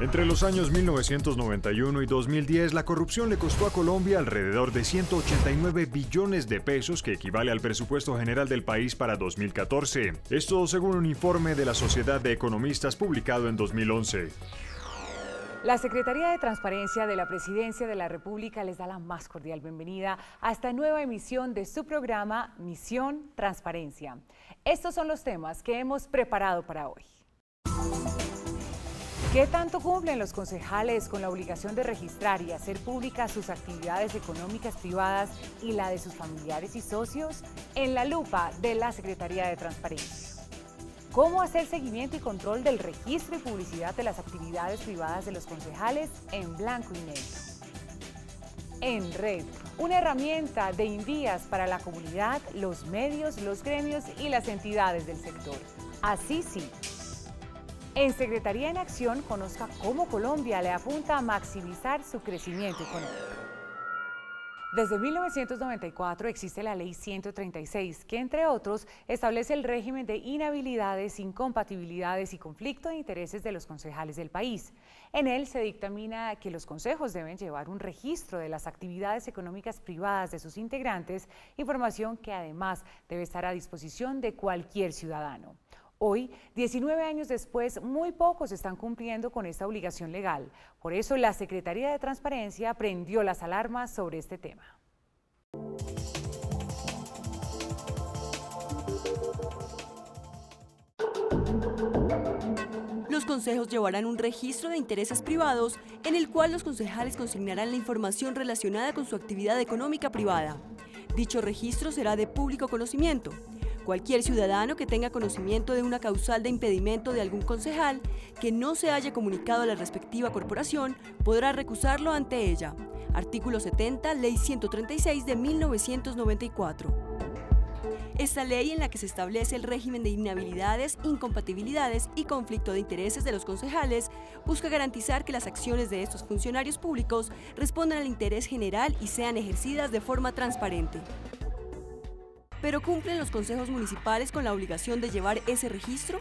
Entre los años 1991 y 2010, la corrupción le costó a Colombia alrededor de 189 billones de pesos, que equivale al presupuesto general del país para 2014. Esto según un informe de la Sociedad de Economistas publicado en 2011. La Secretaría de Transparencia de la Presidencia de la República les da la más cordial bienvenida a esta nueva emisión de su programa Misión Transparencia. Estos son los temas que hemos preparado para hoy. ¿Qué tanto cumplen los concejales con la obligación de registrar y hacer públicas sus actividades económicas privadas y la de sus familiares y socios? En la lupa de la Secretaría de Transparencia. ¿Cómo hacer seguimiento y control del registro y publicidad de las actividades privadas de los concejales en blanco y negro? En Red, una herramienta de envías para la comunidad, los medios, los gremios y las entidades del sector. Así sí. En Secretaría en Acción, conozca cómo Colombia le apunta a maximizar su crecimiento económico. Desde 1994 existe la Ley 136, que entre otros establece el régimen de inhabilidades, incompatibilidades y conflicto de intereses de los concejales del país. En él se dictamina que los consejos deben llevar un registro de las actividades económicas privadas de sus integrantes, información que además debe estar a disposición de cualquier ciudadano. Hoy, 19 años después, muy pocos están cumpliendo con esta obligación legal. Por eso, la Secretaría de Transparencia prendió las alarmas sobre este tema. Los consejos llevarán un registro de intereses privados en el cual los concejales consignarán la información relacionada con su actividad económica privada. Dicho registro será de público conocimiento. Cualquier ciudadano que tenga conocimiento de una causal de impedimento de algún concejal que no se haya comunicado a la respectiva corporación podrá recusarlo ante ella. Artículo 70, Ley 136 de 1994. Esta ley, en la que se establece el régimen de inhabilidades, incompatibilidades y conflicto de intereses de los concejales, busca garantizar que las acciones de estos funcionarios públicos respondan al interés general y sean ejercidas de forma transparente. ¿Pero cumplen los consejos municipales con la obligación de llevar ese registro?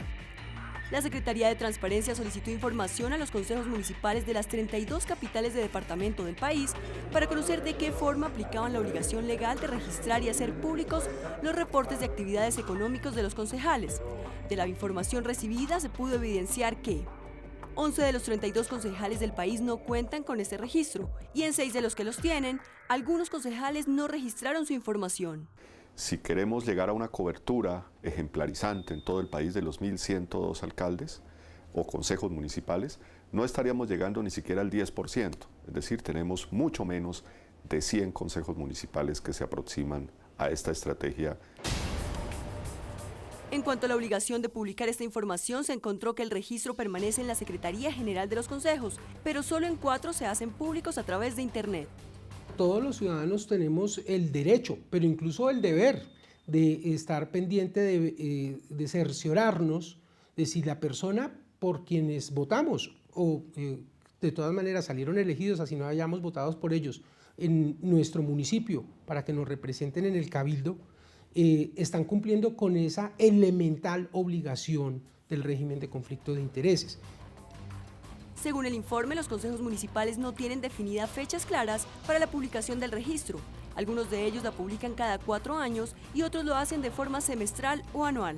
La Secretaría de Transparencia solicitó información a los consejos municipales de las 32 capitales de departamento del país para conocer de qué forma aplicaban la obligación legal de registrar y hacer públicos los reportes de actividades económicos de los concejales. De la información recibida se pudo evidenciar que 11 de los 32 concejales del país no cuentan con este registro y en 6 de los que los tienen, algunos concejales no registraron su información. Si queremos llegar a una cobertura ejemplarizante en todo el país de los 1.102 alcaldes o consejos municipales, no estaríamos llegando ni siquiera al 10%, es decir, tenemos mucho menos de 100 consejos municipales que se aproximan a esta estrategia. En cuanto a la obligación de publicar esta información, se encontró que el registro permanece en la Secretaría General de los Consejos, pero solo en 4 se hacen públicos a través de Internet. Todos los ciudadanos tenemos el derecho, pero incluso el deber de estar pendiente de cerciorarnos de si la persona por quienes votamos o de todas maneras salieron elegidos, así no hayamos votado por ellos, en nuestro municipio para que nos representen en el cabildo, están cumpliendo con esa elemental obligación del régimen de conflicto de intereses. Según el informe, los consejos municipales no tienen definidas fechas claras para la publicación del registro. Algunos de ellos la publican cada 4 años y otros lo hacen de forma semestral o anual.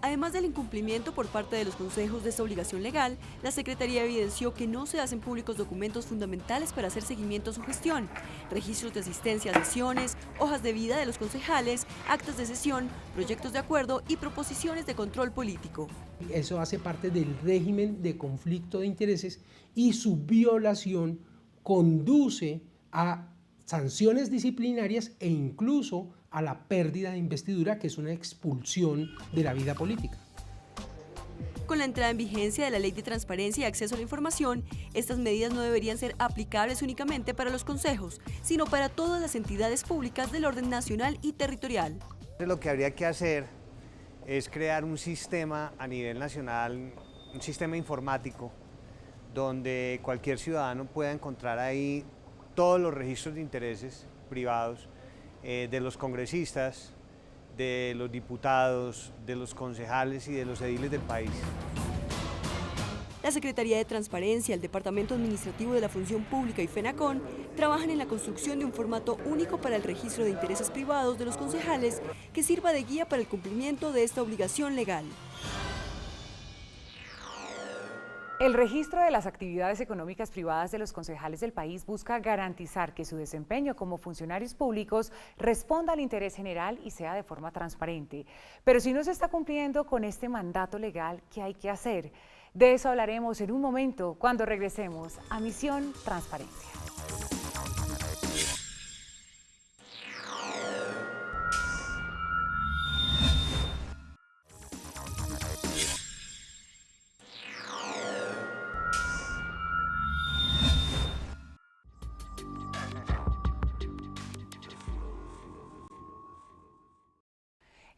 Además del incumplimiento por parte de los consejos de esta obligación legal, la Secretaría evidenció que no se hacen públicos documentos fundamentales para hacer seguimiento a su gestión, registros de asistencia a sesiones, hojas de vida de los concejales, actas de sesión, proyectos de acuerdo y proposiciones de control político. Eso hace parte del régimen de conflicto de intereses y su violación conduce a sanciones disciplinarias e incluso a la pérdida de investidura, que es una expulsión de la vida política. Con la entrada en vigencia de la Ley de Transparencia y Acceso a la Información, estas medidas no deberían ser aplicables únicamente para los consejos, sino para todas las entidades públicas del orden nacional y territorial. Lo que habría que hacer es crear un sistema a nivel nacional, un sistema informático, donde cualquier ciudadano pueda encontrar ahí todos los registros de intereses privados de los congresistas, de los diputados, de los concejales y de los ediles del país. La Secretaría de Transparencia, el Departamento Administrativo de la Función Pública y FENACON trabajan en la construcción de un formato único para el registro de intereses privados de los concejales que sirva de guía para el cumplimiento de esta obligación legal. El registro de las actividades económicas privadas de los concejales del país busca garantizar que su desempeño como funcionarios públicos responda al interés general y sea de forma transparente. Pero si no se está cumpliendo con este mandato legal, ¿qué hay que hacer? De eso hablaremos en un momento cuando regresemos a Misión Transparencia.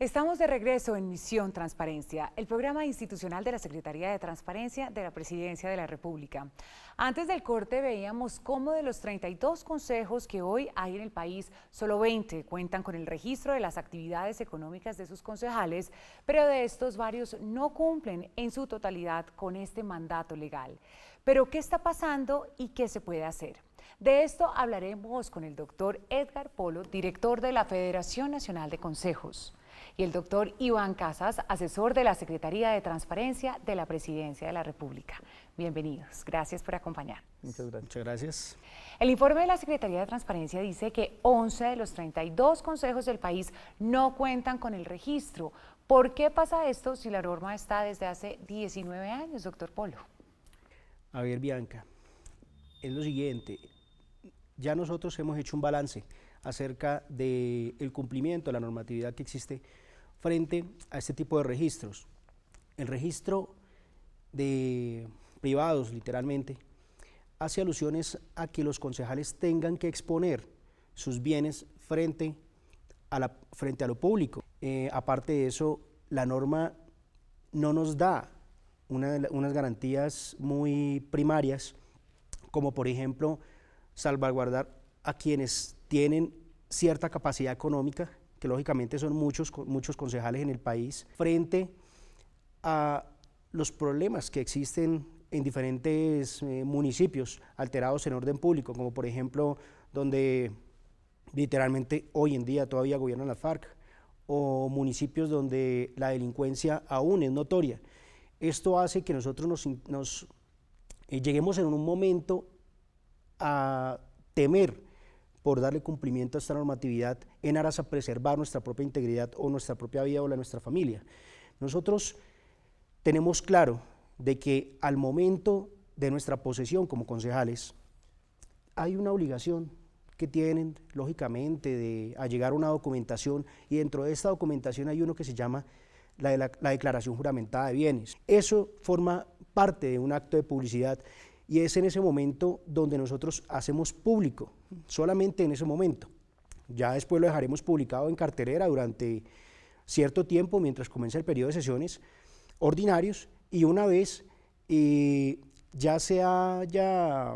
Estamos de regreso en Misión Transparencia, el programa institucional de la Secretaría de Transparencia de la Presidencia de la República. Antes del corte veíamos cómo de los 32 consejos que hoy hay en el país, solo 20 cuentan con el registro de las actividades económicas de sus concejales, pero de estos varios no cumplen en su totalidad con este mandato legal. Pero ¿qué está pasando y qué se puede hacer? De esto hablaremos con el doctor Edgar Polo, director de la Federación Nacional de Consejos, y el doctor Iván Casas, asesor de la Secretaría de Transparencia de la Presidencia de la República. Bienvenidos, gracias por acompañar. Muchas gracias. El informe de la Secretaría de Transparencia dice que 11 de los 32 consejos del país no cuentan con el registro. ¿Por qué pasa esto si la norma está desde hace 19 años, doctor Polo? A ver, Bianca, es lo siguiente, ya nosotros hemos hecho un balance acerca del cumplimiento de la normatividad que existe frente a este tipo de registros. El registro de privados, literalmente, hace alusiones a que los concejales tengan que exponer sus bienes frente a lo público. Aparte de eso, la norma no nos da unas garantías muy primarias, como por ejemplo salvaguardar a quienes tienen cierta capacidad económica, que lógicamente son muchos concejales en el país, frente a los problemas que existen en diferentes municipios alterados en orden público, como por ejemplo donde literalmente hoy en día todavía gobiernan las FARC, o municipios donde la delincuencia aún es notoria. Esto hace que nosotros lleguemos en un momento a temer por darle cumplimiento a esta normatividad en aras a preservar nuestra propia integridad o nuestra propia vida o la de nuestra familia. Nosotros tenemos claro de que al momento de nuestra posesión como concejales hay una obligación que tienen, lógicamente, de allegar una documentación, y dentro de esta documentación hay uno que se llama la declaración juramentada de bienes. Eso forma parte de un acto de publicidad y es en ese momento donde nosotros hacemos público, solamente en ese momento. Ya después lo dejaremos publicado en cartelera durante cierto tiempo mientras comienza el periodo de sesiones ordinarios, y una vez ya se haya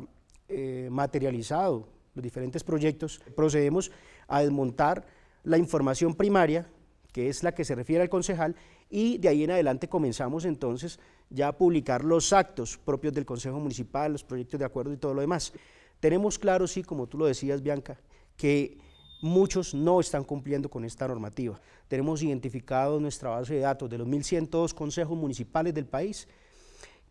materializado los diferentes proyectos, procedemos a desmontar la información primaria, que es la que se refiere al concejal, y de ahí en adelante comenzamos entonces ya a publicar los actos propios del Consejo Municipal, los proyectos de acuerdo y todo lo demás. Tenemos claro, sí, como tú lo decías, Bianca, que muchos no están cumpliendo con esta normativa. Tenemos identificado en nuestra base de datos de los 1.102 consejos municipales del país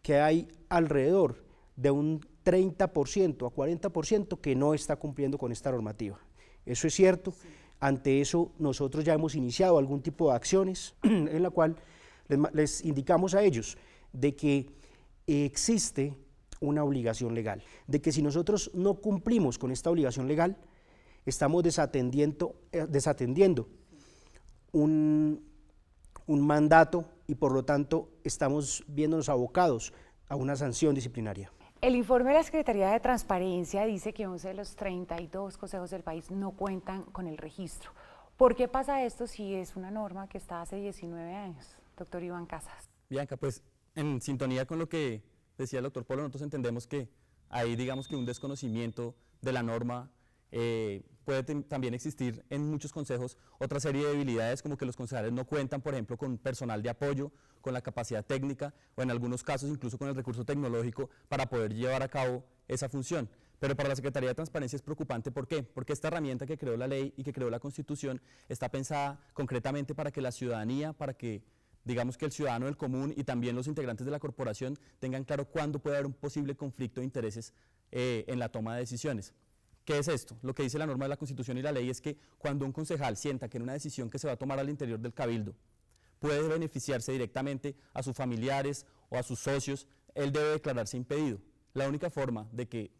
que hay alrededor de un 30% a 40% que no está cumpliendo con esta normativa. Eso es cierto. Sí. Ante eso nosotros ya hemos iniciado algún tipo de acciones en la cual les indicamos a ellos de que existe una obligación legal, de que si nosotros no cumplimos con esta obligación legal, estamos desatendiendo un mandato y por lo tanto estamos viéndonos abocados a una sanción disciplinaria. El informe de la Secretaría de Transparencia dice que 11 de los 32 consejos del país no cuentan con el registro. ¿Por qué pasa esto si es una norma que está hace 19 años? Doctor Iván Casas. Bianca, pues en sintonía con lo que decía el doctor Polo, nosotros entendemos que hay, digamos que un desconocimiento de la norma Puede también existir en muchos consejos otra serie de debilidades, como que los concejales no cuentan, por ejemplo, con personal de apoyo, con la capacidad técnica o en algunos casos incluso con el recurso tecnológico para poder llevar a cabo esa función. Pero para la Secretaría de Transparencia es preocupante, ¿por qué? Porque esta herramienta que creó la ley y que creó la Constitución está pensada concretamente para que la ciudadanía, para que digamos que el ciudadano del común y también los integrantes de la corporación tengan claro cuándo puede haber un posible conflicto de intereses en la toma de decisiones. ¿Qué es esto? Lo que dice la norma de la Constitución y la ley es que cuando un concejal sienta que en una decisión que se va a tomar al interior del cabildo puede beneficiarse directamente a sus familiares o a sus socios, él debe declararse impedido. La única forma de que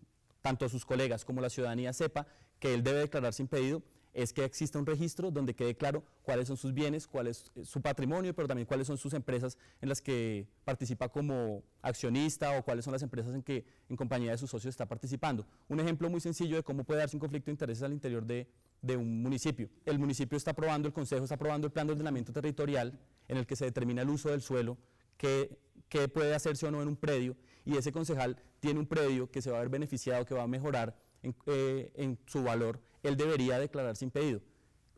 tanto sus colegas como la ciudadanía sepa que él debe declararse impedido es que exista un registro donde quede claro cuáles son sus bienes, cuál es su patrimonio, pero también cuáles son sus empresas en las que participa como accionista o cuáles son las empresas en que en compañía de sus socios está participando. Un ejemplo muy sencillo de cómo puede darse un conflicto de intereses al interior de un municipio. El municipio está aprobando, el consejo está aprobando el plan de ordenamiento territorial en el que se determina el uso del suelo, qué puede hacerse o no en un predio, y ese concejal tiene un predio que se va a ver beneficiado, que va a mejorar en su valor, él debería declararse impedido.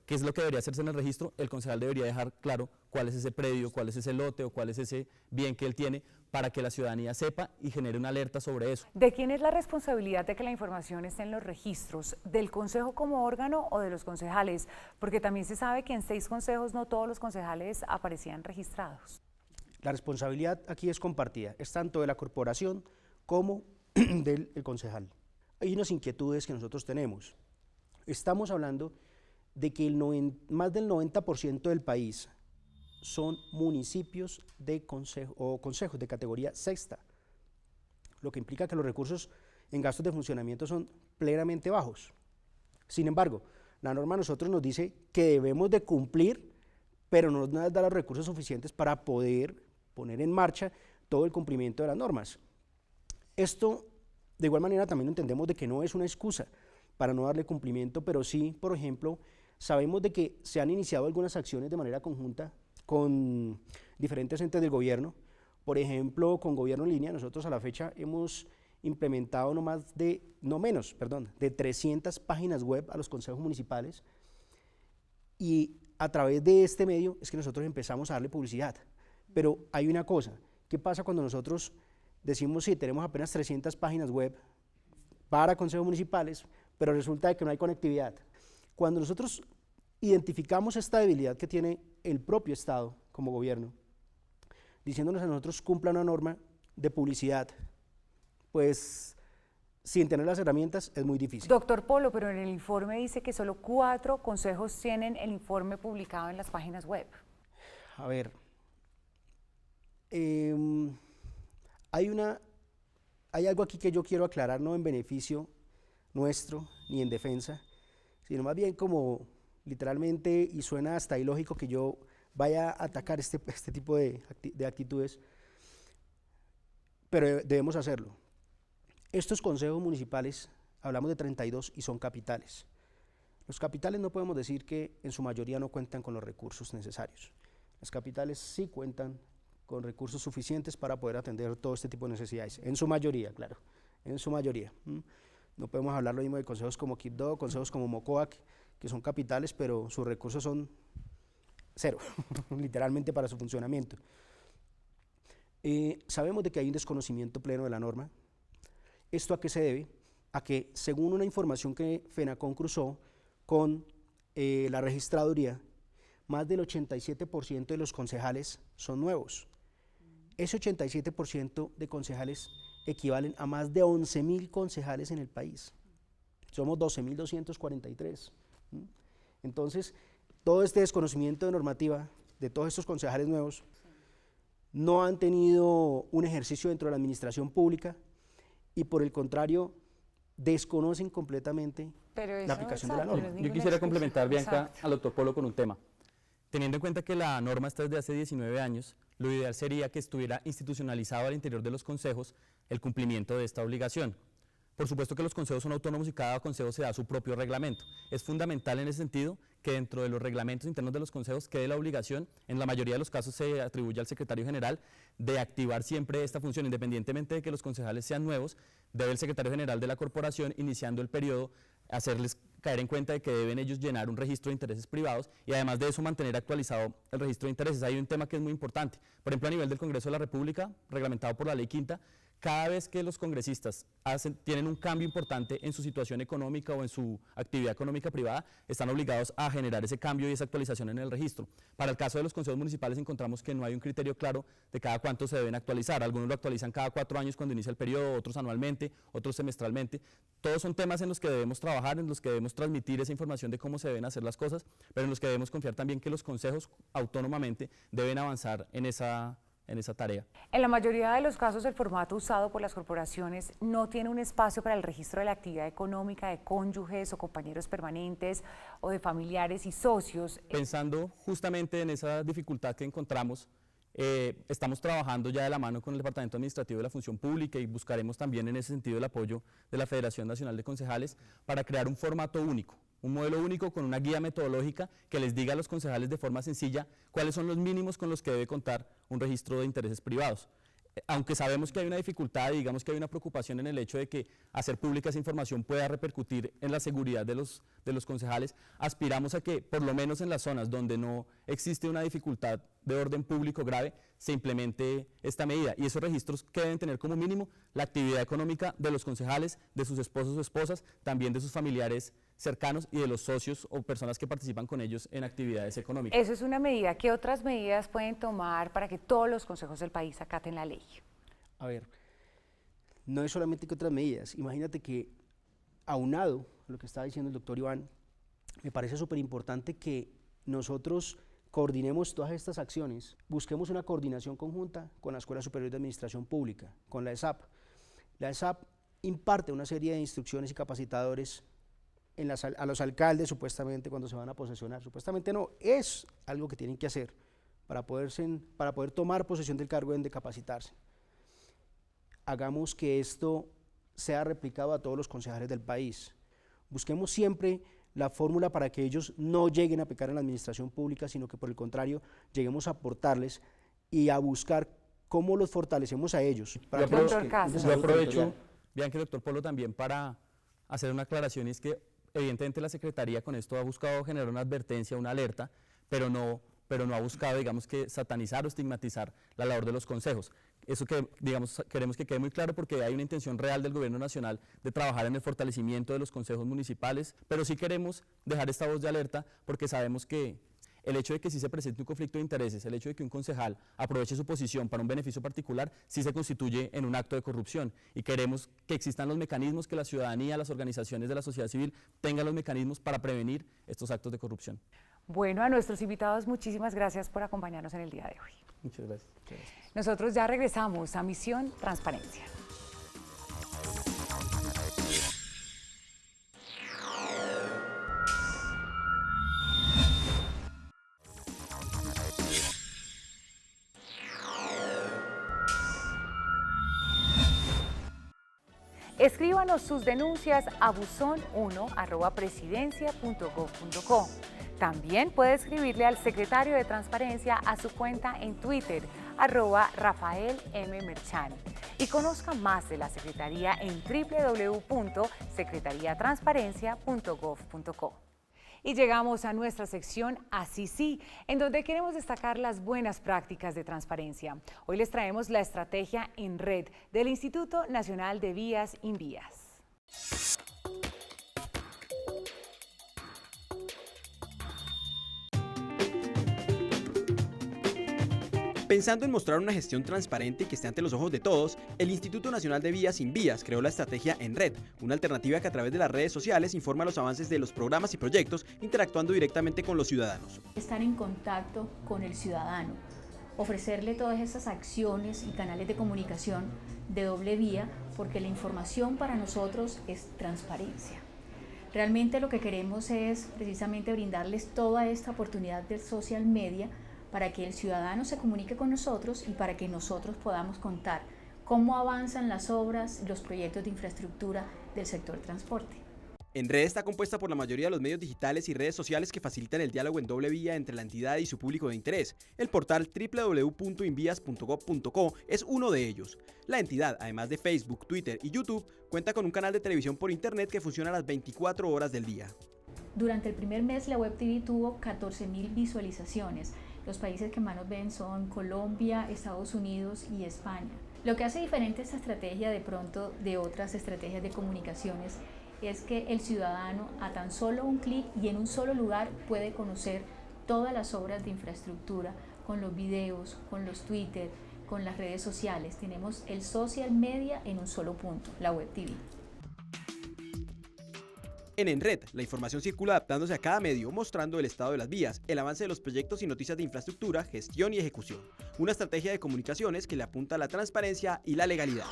¿Qué es lo que debería hacerse en el registro? El concejal debería dejar claro cuál es ese predio, cuál es ese lote o cuál es ese bien que él tiene para que la ciudadanía sepa y genere una alerta sobre eso. ¿De quién es la responsabilidad de que la información esté en los registros? ¿Del consejo como órgano o de los concejales? Porque también se sabe que en 6 consejos no todos los concejales aparecían registrados. La responsabilidad aquí es compartida, es tanto de la corporación como del concejal. Hay unas inquietudes que nosotros tenemos. Estamos hablando de que más del 90% del país son municipios de consejo o consejos de categoría sexta, lo que implica que los recursos en gastos de funcionamiento son plenamente bajos. Sin embargo, la norma a nosotros nos dice que debemos de cumplir, pero no nos da los recursos suficientes para poder poner en marcha todo el cumplimiento de las normas. Esto, de igual manera, también entendemos de que no es una excusa para no darle cumplimiento, pero sí, por ejemplo, sabemos de que se han iniciado algunas acciones de manera conjunta con diferentes entes del gobierno. Por ejemplo, con Gobierno en Línea, nosotros a la fecha hemos implementado no menos de 300 páginas web a los consejos municipales, y a través de este medio es que nosotros empezamos a darle publicidad. Pero hay una cosa, ¿qué pasa cuando nosotros decimos sí, tenemos apenas 300 páginas web para consejos municipales, pero resulta de que no hay conectividad? Cuando nosotros identificamos esta debilidad que tiene el propio Estado como gobierno, diciéndonos a nosotros cumpla una norma de publicidad, pues sin tener las herramientas es muy difícil. Doctor Polo, pero en el informe dice que solo 4 consejos tienen el informe publicado en las páginas web. A ver, hay algo aquí que yo quiero aclarar, no en beneficio nuestro ni en defensa, sino más bien como literalmente, y suena hasta ilógico que yo vaya a atacar este tipo de actitudes, pero debemos hacerlo. Estos consejos municipales, hablamos de 32 y son capitales. Los capitales no podemos decir que en su mayoría no cuentan con los recursos necesarios. Las capitales sí cuentan con recursos suficientes para poder atender todo este tipo de necesidades, en su mayoría, claro, en su mayoría. No podemos hablar lo mismo de consejos como Quibdó, consejos como Mocoa, que son capitales, pero sus recursos son cero, literalmente para su funcionamiento. Sabemos de que hay un desconocimiento pleno de la norma. ¿Esto a qué se debe? A que, según una información que FENACON cruzó con la registraduría, más del 87% de los concejales son nuevos. Ese 87% de concejales equivalen a más de 11.000 concejales en el país. Somos 12.243. Entonces, todo este desconocimiento de normativa de todos estos concejales nuevos no han tenido un ejercicio dentro de la administración pública y, por el contrario, desconocen completamente la aplicación de la norma. Yo quisiera complementar, Bianca, al doctor Polo con un tema. Teniendo en cuenta que la norma está desde hace 19 años, lo ideal sería que estuviera institucionalizado al interior de los consejos el cumplimiento de esta obligación. Por supuesto que los consejos son autónomos y cada consejo se da su propio reglamento. Es fundamental en ese sentido que dentro de los reglamentos internos de los consejos quede la obligación, en la mayoría de los casos se atribuye al secretario general, de activar siempre esta función, independientemente de que los concejales sean nuevos, debe el secretario general de la corporación, iniciando el periodo, hacerles caer en cuenta de que deben ellos llenar un registro de intereses privados y además de eso mantener actualizado el registro de intereses. Hay un tema que es muy importante, por ejemplo a nivel del Congreso de la República, reglamentado por la Ley Quinta, cada vez que los congresistas tienen un cambio importante en su situación económica o en su actividad económica privada, están obligados a generar ese cambio y esa actualización en el registro. Para el caso de los consejos municipales encontramos que no hay un criterio claro de cada cuánto se deben actualizar. Algunos lo actualizan cada 4 años cuando inicia el periodo, otros anualmente, otros semestralmente. Todos son temas en los que debemos trabajar, en los que debemos transmitir esa información de cómo se deben hacer las cosas, pero en los que debemos confiar también que los consejos autónomamente deben avanzar en esa tarea. En la mayoría de los casos, el formato usado por las corporaciones no tiene un espacio para el registro de la actividad económica de cónyuges o compañeros permanentes o de familiares y socios. Pensando justamente en esa dificultad que encontramos, estamos trabajando ya de la mano con el Departamento Administrativo de la Función Pública y buscaremos también en ese sentido el apoyo de la Federación Nacional de Concejales para crear un formato único, un modelo único con una guía metodológica que les diga a los concejales de forma sencilla cuáles son los mínimos con los que debe contar un registro de intereses privados. Aunque sabemos que hay una dificultad y digamos que hay una preocupación en el hecho de que hacer pública esa información pueda repercutir en la seguridad de los concejales, aspiramos a que por lo menos en las zonas donde no existe una dificultad de orden público grave, se implemente esta medida y esos registros que deben tener como mínimo la actividad económica de los concejales, de sus esposos o esposas, también de sus familiares cercanos y de los socios o personas que participan con ellos en actividades económicas. Eso es una medida. ¿Qué otras medidas pueden tomar para que todos los consejos del país acaten la ley? A ver, no es solamente que otras medidas. Imagínate que, aunado a lo que estaba diciendo el doctor Iván, me parece súper importante que nosotros coordinemos todas estas acciones, busquemos una coordinación conjunta con la Escuela Superior de Administración Pública, con la ESAP. La ESAP imparte una serie de instrucciones y capacitadores a los alcaldes supuestamente cuando se van a posesionar. Supuestamente no, es algo que tienen que hacer para poder tomar posesión del cargo, deben de capacitarse. Hagamos que esto sea replicado a todos los concejales del país. Busquemos siempre la fórmula para que ellos no lleguen a pecar en la administración pública, sino que por el contrario, lleguemos a aportarles y a buscar cómo los fortalecemos a ellos. Yo aprovecho, Bianca y doctor Polo, también para hacer una aclaración, y es que evidentemente la Secretaría con esto ha buscado generar una advertencia, una alerta, pero no ha buscado, digamos, que satanizar o estigmatizar la labor de los consejos. Eso que, digamos, queremos que quede muy claro porque hay una intención real del Gobierno Nacional de trabajar en el fortalecimiento de los consejos municipales, pero sí queremos dejar esta voz de alerta porque sabemos que el hecho de que sí se presente un conflicto de intereses, el hecho de que un concejal aproveche su posición para un beneficio particular, sí se constituye en un acto de corrupción y queremos que existan los mecanismos, que la ciudadanía, las organizaciones de la sociedad civil tengan los mecanismos para prevenir estos actos de corrupción. Bueno, a nuestros invitados, muchísimas gracias por acompañarnos en el día de hoy. Muchas gracias. Nosotros ya regresamos a Misión Transparencia. Escríbanos sus denuncias a buzón1@presidencia.gov.co. También puede escribirle al secretario de Transparencia a su cuenta en Twitter, @RafaelMMerchan. Y conozca más de la Secretaría en www.secretariatransparencia.gov.co. Y llegamos a nuestra sección Así sí, en donde queremos destacar las buenas prácticas de transparencia. Hoy les traemos la estrategia en red del Instituto Nacional de Vías Invías. Pensando en mostrar una gestión transparente y que esté ante los ojos de todos, el Instituto Nacional de Vías Invías creó la estrategia En Red, una alternativa que a través de las redes sociales informa los avances de los programas y proyectos, interactuando directamente con los ciudadanos. Estar en contacto con el ciudadano, ofrecerle todas estas acciones y canales de comunicación de doble vía, porque la información para nosotros es transparencia. Realmente lo que queremos es precisamente brindarles toda esta oportunidad del social media para que el ciudadano se comunique con nosotros y para que nosotros podamos contar cómo avanzan las obras y los proyectos de infraestructura del sector transporte. ENRED está compuesta por la mayoría de los medios digitales y redes sociales que facilitan el diálogo en doble vía entre la entidad y su público de interés. El portal www.invias.gov.co es uno de ellos. La entidad, además de Facebook, Twitter y YouTube, cuenta con un canal de televisión por internet que funciona a las 24 horas del día. Durante el primer mes la Web TV tuvo 14.000 visualizaciones. Los países que más nos ven son Colombia, Estados Unidos y España. Lo que hace diferente esta estrategia de pronto de otras estrategias de comunicaciones es que el ciudadano a tan solo un clic y en un solo lugar puede conocer todas las obras de infraestructura con los videos, con los Twitter, con las redes sociales. Tenemos el social media en un solo punto, la Web TV. En ENRED, la información circula adaptándose a cada medio, mostrando el estado de las vías, el avance de los proyectos y noticias de infraestructura, gestión y ejecución. Una estrategia de comunicaciones que le apunta a la transparencia y la legalidad.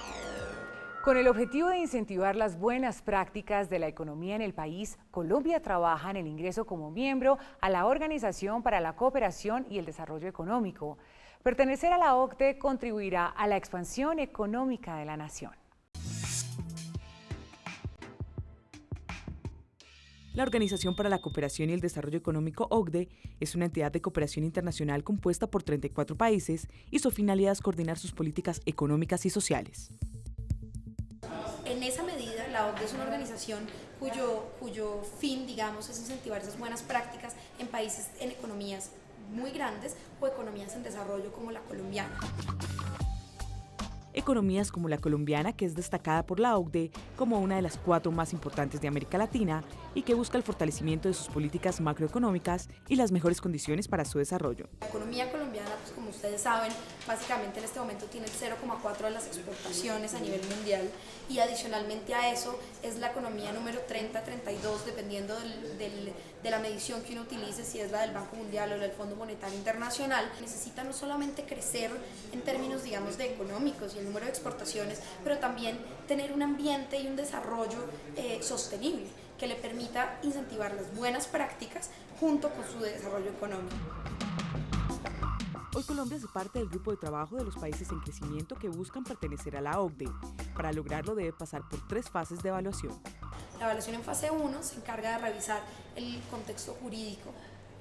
Con el objetivo de incentivar las buenas prácticas de la economía en el país, Colombia trabaja en el ingreso como miembro a la Organización para la Cooperación y el Desarrollo Económico. Pertenecer a la OCDE contribuirá a la expansión económica de la nación. La Organización para la Cooperación y el Desarrollo Económico, OCDE, es una entidad de cooperación internacional compuesta por 34 países y su finalidad es coordinar sus políticas económicas y sociales. En esa medida, la OCDE es una organización cuyo fin, digamos, es incentivar esas buenas prácticas en países, en economías muy grandes o economías en desarrollo como la colombiana. Economías como la colombiana, que es destacada por la OCDE como una de las 4 más importantes de América Latina y que busca el fortalecimiento de sus políticas macroeconómicas y las mejores condiciones para su desarrollo. La economía colombiana, pues como ustedes saben, básicamente en este momento tiene el 0,4 de las exportaciones a nivel mundial y adicionalmente a eso es la economía número 30, 32, dependiendo de la medición que uno utilice, si es la del Banco Mundial o del Fondo Monetario Internacional. Necesita no solamente crecer en términos, digamos, de económicos y el número de exportaciones, pero también tener un ambiente y un desarrollo sostenible que le permita incentivar las buenas prácticas junto con su desarrollo económico. Hoy Colombia hace parte del grupo de trabajo de los países en crecimiento que buscan pertenecer a la OCDE. Para lograrlo debe pasar por 3 fases de evaluación. La evaluación en fase 1 se encarga de revisar el contexto jurídico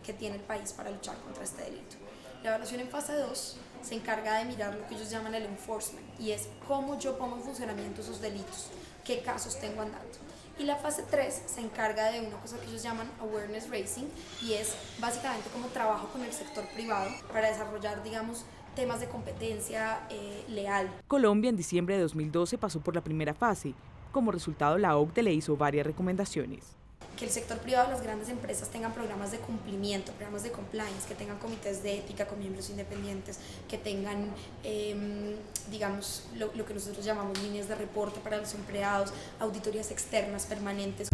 que tiene el país para luchar contra este delito. La evaluación en fase 2 se encarga de mirar lo que ellos llaman el enforcement y es cómo yo pongo en funcionamiento esos delitos, qué casos tengo andando. Y la fase 3 se encarga de una cosa que ellos llaman awareness raising y es básicamente cómo trabajo con el sector privado para desarrollar, digamos, temas de competencia leal. Colombia en diciembre de 2012 pasó por la primera fase. Como resultado, la OCDE le hizo varias recomendaciones. Que el sector privado, las grandes empresas tengan programas de cumplimiento, programas de compliance, que tengan comités de ética con miembros independientes, que tengan, digamos, lo que nosotros llamamos líneas de reporte para los empleados, auditorías externas permanentes.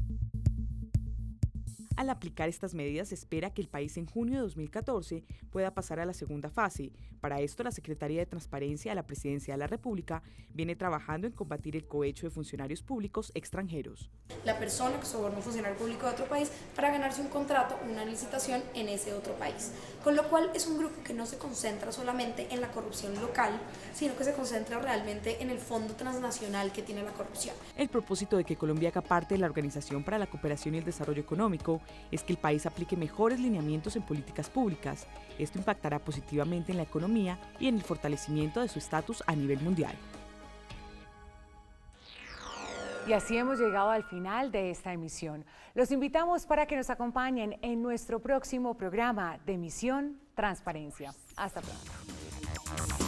Al aplicar estas medidas, se espera que el país en junio de 2014 pueda pasar a la segunda fase. Para esto, la Secretaría de Transparencia de la Presidencia de la República viene trabajando en combatir el cohecho de funcionarios públicos extranjeros. La persona que soborna a un funcionario público de otro país para ganarse un contrato, una licitación en ese otro país. Con lo cual es un grupo que no se concentra solamente en la corrupción local, sino que se concentra realmente en el fondo transnacional que tiene la corrupción. El propósito de que Colombia haga parte de la Organización para la Cooperación y el Desarrollo Económico es que el país aplique mejores lineamientos en políticas públicas. Esto impactará positivamente en la economía y en el fortalecimiento de su estatus a nivel mundial. Y así hemos llegado al final de esta emisión. Los invitamos para que nos acompañen en nuestro próximo programa de Misión Transparencia. Hasta pronto.